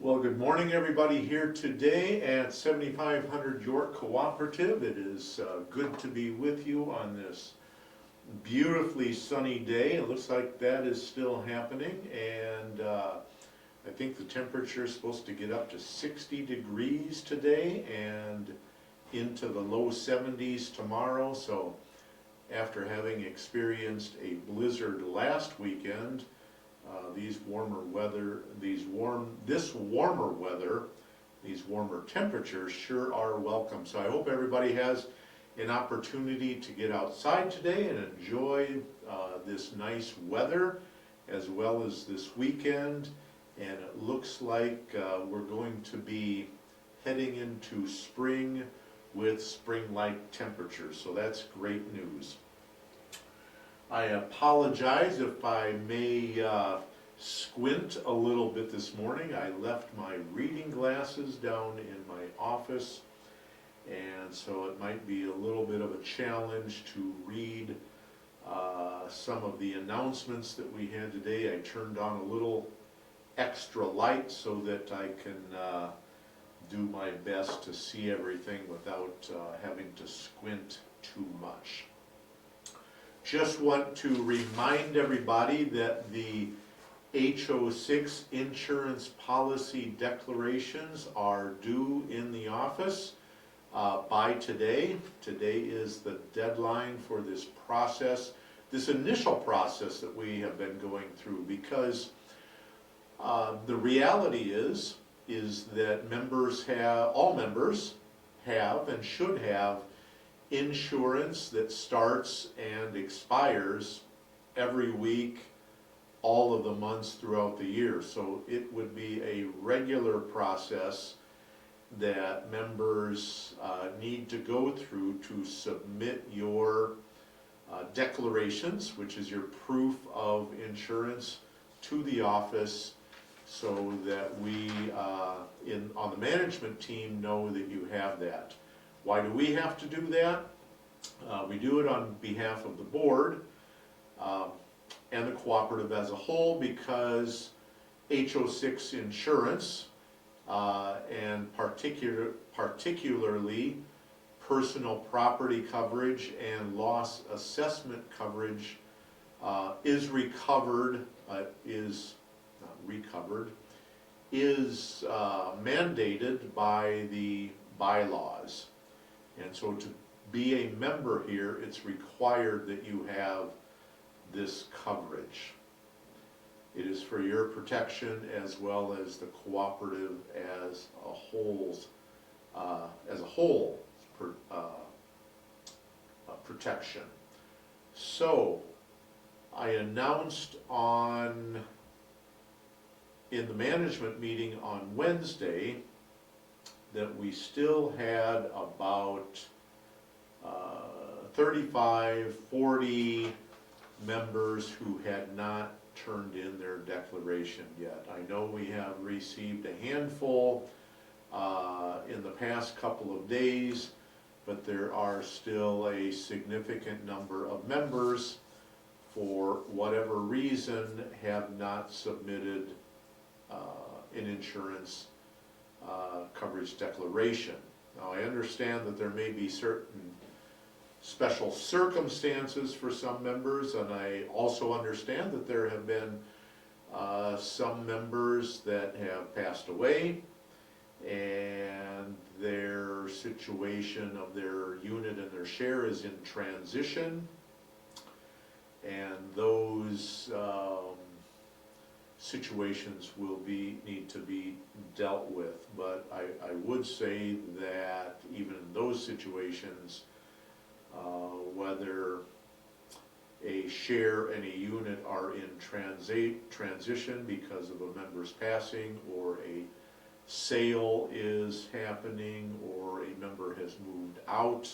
Well, good morning, everybody here today at 7500 York Cooperative. It is good to be with you on this beautifully sunny day. It looks like that is still happening, and I think the temperature is supposed to get up to 60 degrees today and into the low 70s tomorrow. So after having experienced a blizzard last weekend, these warmer temperatures sure are welcome. So I hope everybody has an opportunity to get outside today and enjoy this nice weather as well as this weekend. And it looks like we're going to be heading into spring with spring-like temperatures, so that's great news. I apologize if I may squint a little bit this morning. I left my reading glasses down in my office, and so it might be a little bit of a challenge to read some of the announcements that we had today. I turned on a little extra light so that I can do my best to see everything without having to squint too much. Just want to remind everybody that the HO6 insurance policy declarations are due in the office by today. Today is the deadline for this process, this initial process that we have been going through, because the reality is that all members have and should have insurance that starts and expires every week, all of the months throughout the year. So it would be a regular process that members need to go through to submit your declarations, which is your proof of insurance, to the office, so that we on the management team know that you have that. Why do we have to do that? We do it on behalf of the board and the cooperative as a whole, because HO6 insurance and particularly personal property coverage and loss assessment coverage is mandated by the bylaws. And so to be a member here, it's required that you have this coverage. It is for your protection as well as the cooperative as a whole protection. So I announced in the management meeting on Wednesday that we still had about 35-40 members who had not turned in their declaration yet. I know we have received a handful in the past couple of days, but there are still a significant number of members, for whatever reason, have not submitted an insurance coverage declaration. Now, I understand that there may be certain special circumstances for some members, and I also understand that there have been some members that have passed away and their situation of their unit and their share is in transition, and those situations will need to be dealt with. But I would say that even in those situations, whether a share and a unit are in transition because of a member's passing, or a sale is happening, or a member has moved out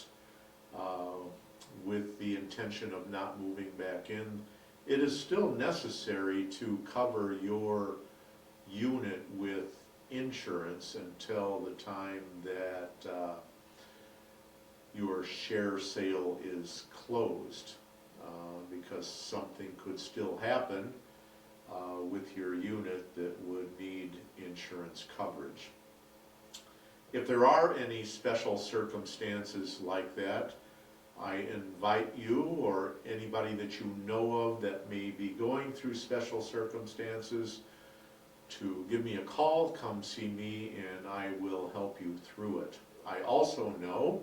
with the intention of not moving back in, it is still necessary to cover your unit with insurance until the time that your share sale is closed, because something could still happen with your unit that would need insurance coverage. If there are any special circumstances like that, I invite you or anybody that you know of that may be going through special circumstances to give me a call, come see me, and I will help you through it. I also know,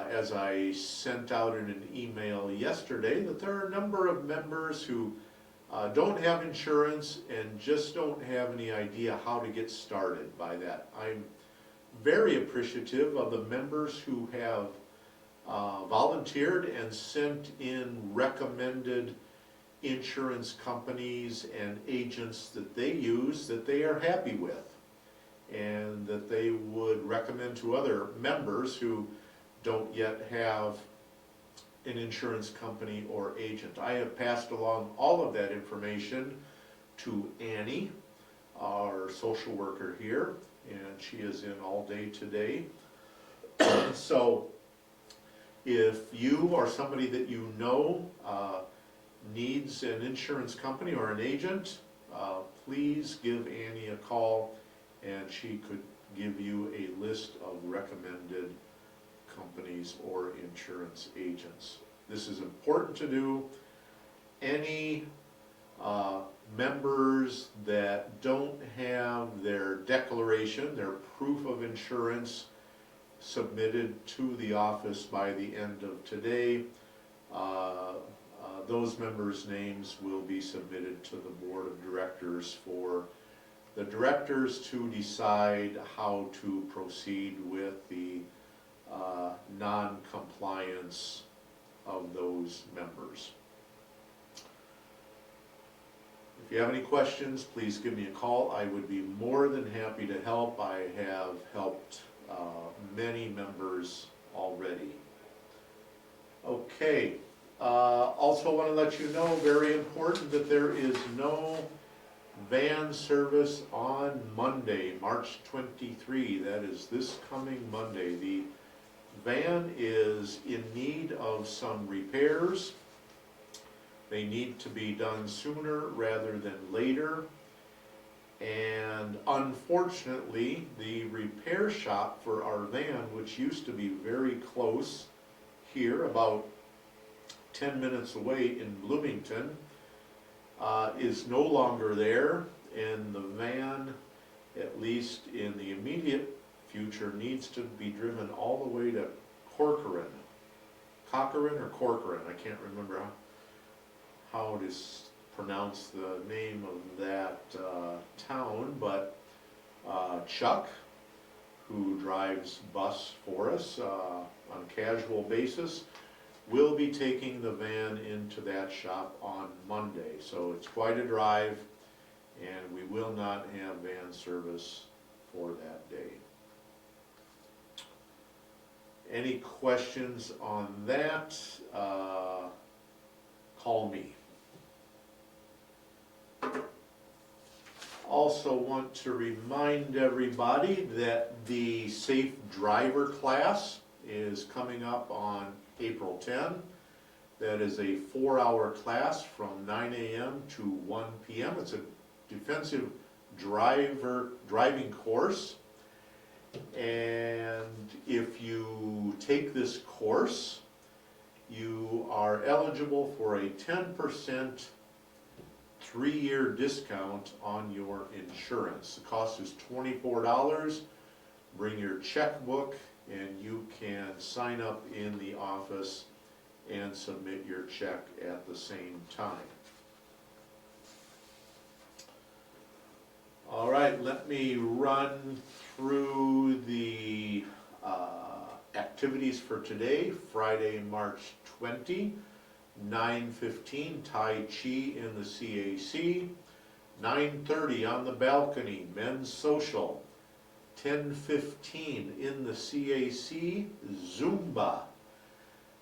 as I sent out in an email yesterday, that there are a number of members who don't have insurance and just don't have any idea how to get started by that. I'm very appreciative of the members who have volunteered and sent in recommended insurance companies and agents that they use that they are happy with and that they would recommend to other members who don't yet have an insurance company or agent. I have passed along all of that information to Annie, our social worker here, and she is in all day today. So if you or somebody that you know needs an insurance company or an agent, please give Annie a call and she could give you a list of recommended companies or insurance agents. This is important to do. Any members that don't have their declaration, their proof of insurance submitted to the office by the end of today, those members' names will be submitted to the board of directors for the directors to decide how to proceed with the non-compliance of those members. If you have any questions, please give me a call. I would be more than happy to help. I have helped many members already. Okay, also want to let you know, very important, that there is no van service on Monday, March 23. That is this coming Monday. The van is in need of some repairs. They need to be done sooner rather than later. And unfortunately, the repair shop for our van, which used to be very close here, about 10 minutes away in Bloomington, is no longer there, and the van, at least in the immediate future, needs to be driven all the way to Corcoran. Corcoran or Corcoran, I can't remember how it is pronounced, the name of that town, but Chuck, who drives bus for us on a casual basis, will be taking the van into that shop on Monday. So it's quite a drive, and we will not have van service for that day. Any questions on that? Call me. Also want to remind everybody that the Safe Driver class is coming up on April 10. That is a 4-hour class from 9 a.m. to 1 p.m. It's a defensive driving course. And if you take this course, you are eligible for a 10% 3-year discount on your insurance. The cost is $24. Bring your checkbook and you can sign up in the office and submit your check at the same time. All right, let me run through the activities for today. Friday, March 20, 9:15, Tai Chi in the CAC. 9:30 on the balcony, men's social. 10:15 in the CAC, Zumba.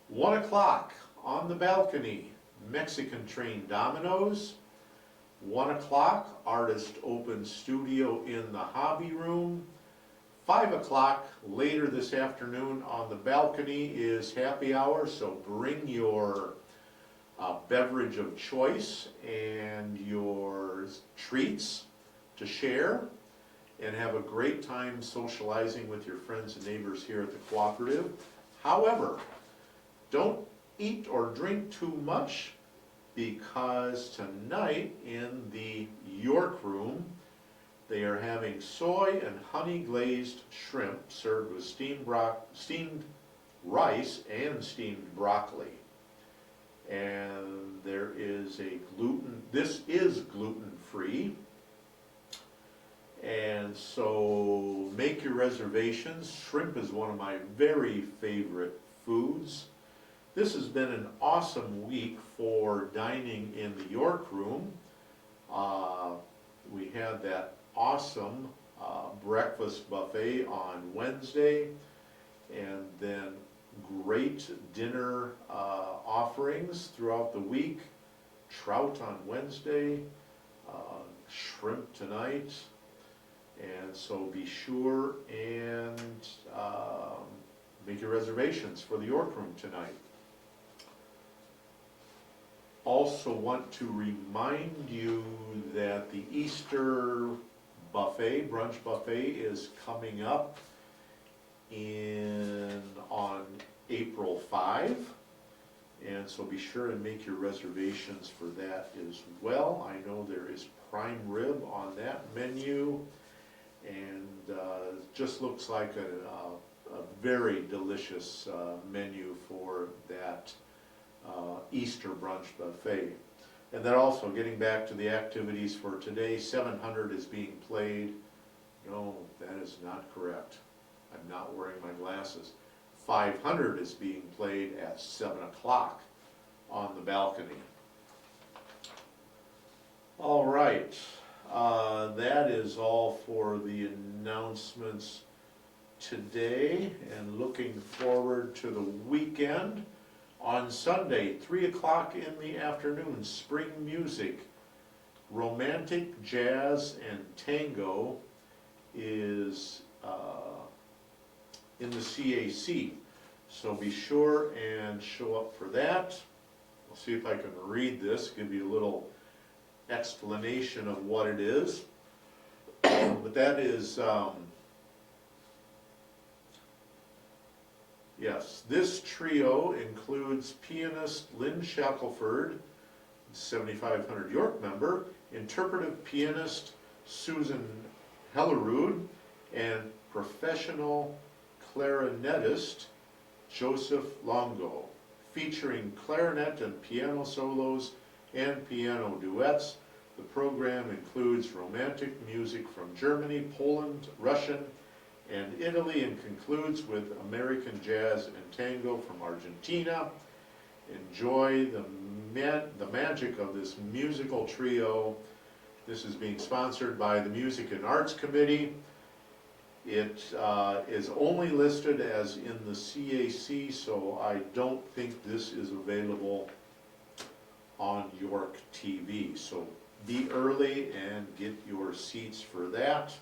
1 o'clock on the balcony, Mexican train dominoes. 1 o'clock, artist open studio in the hobby room. 5 o'clock later this afternoon on the balcony is happy hour, so bring your beverage of choice and your treats to share, and have a great time socializing with your friends and neighbors here at the cooperative. However, don't eat or drink too much, because tonight in the York Room, they are having soy and honey glazed shrimp served with steamed rice and steamed broccoli. And there is this is gluten-free. And so make your reservations. Shrimp is one of my very favorite foods. This has been an awesome week for dining in the York Room. We had that awesome breakfast buffet on Wednesday, and then great dinner offerings throughout the week. Trout on Wednesday, shrimp tonight, and so be sure and make your reservations for the York Room tonight. Also want to remind you that the Easter buffet, brunch buffet, is coming up on April 5, and so be sure and make your reservations for that as well. I know there is prime rib on that menu, and just looks like a very delicious menu for that Easter brunch buffet. And then also, getting back to the activities for today, 700 is being played. No, that is not correct. I'm not wearing my glasses. 500 is being played at 7 o'clock on the balcony. All right, that is all for the announcements today, and looking forward to the weekend. On Sunday, 3 o'clock in the afternoon, spring music, romantic jazz and tango is in the CAC. So be sure and show up for that. I'll see if I can read this, give you a little explanation of what it is. But that is, yes, this trio includes pianist Lynn Shackelford, 7500 York member, interpretive pianist Susan Hellerud, and professional clarinetist Joseph Longo, featuring clarinet and piano solos and piano duets. The program includes romantic music from Germany, Poland, Russian, and Italy, and concludes with American jazz and tango from Argentina. Enjoy the magic of this musical trio. This is being sponsored by the Music and Arts Committee. It is only listed as in the CAC, so I don't think this is available on York TV. So be early and get your seats for that.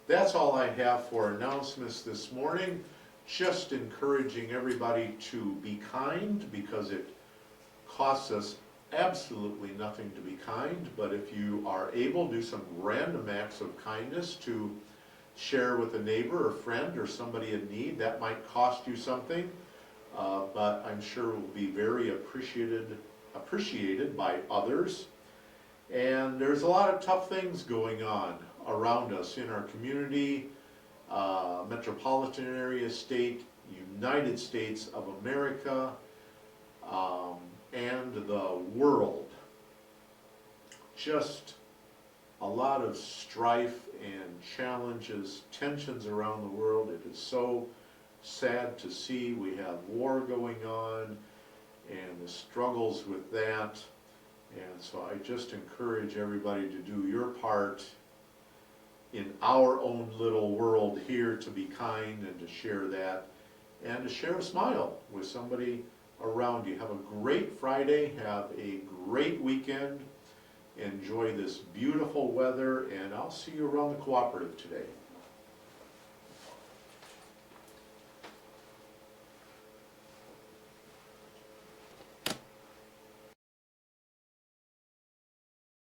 That's all I have for announcements this morning. Just encouraging everybody to be kind, because it costs us absolutely nothing to be kind, but if you are able, do some random acts of kindness to share with a neighbor or friend or somebody in need. That might cost you something, but I'm sure will be very appreciated by others. And there's a lot of tough things going on around us in our community, metropolitan area, state, United States of America, and the world. Just a lot of strife and challenges, tensions around the world. It is so sad to see. We have war going on and the struggles with that. And so I just encourage everybody to do your part in our own little world here, to be kind and to share that, and to share a smile with somebody around you. Have a great Friday, have a great weekend, enjoy this beautiful weather, and I'll see you around the cooperative today.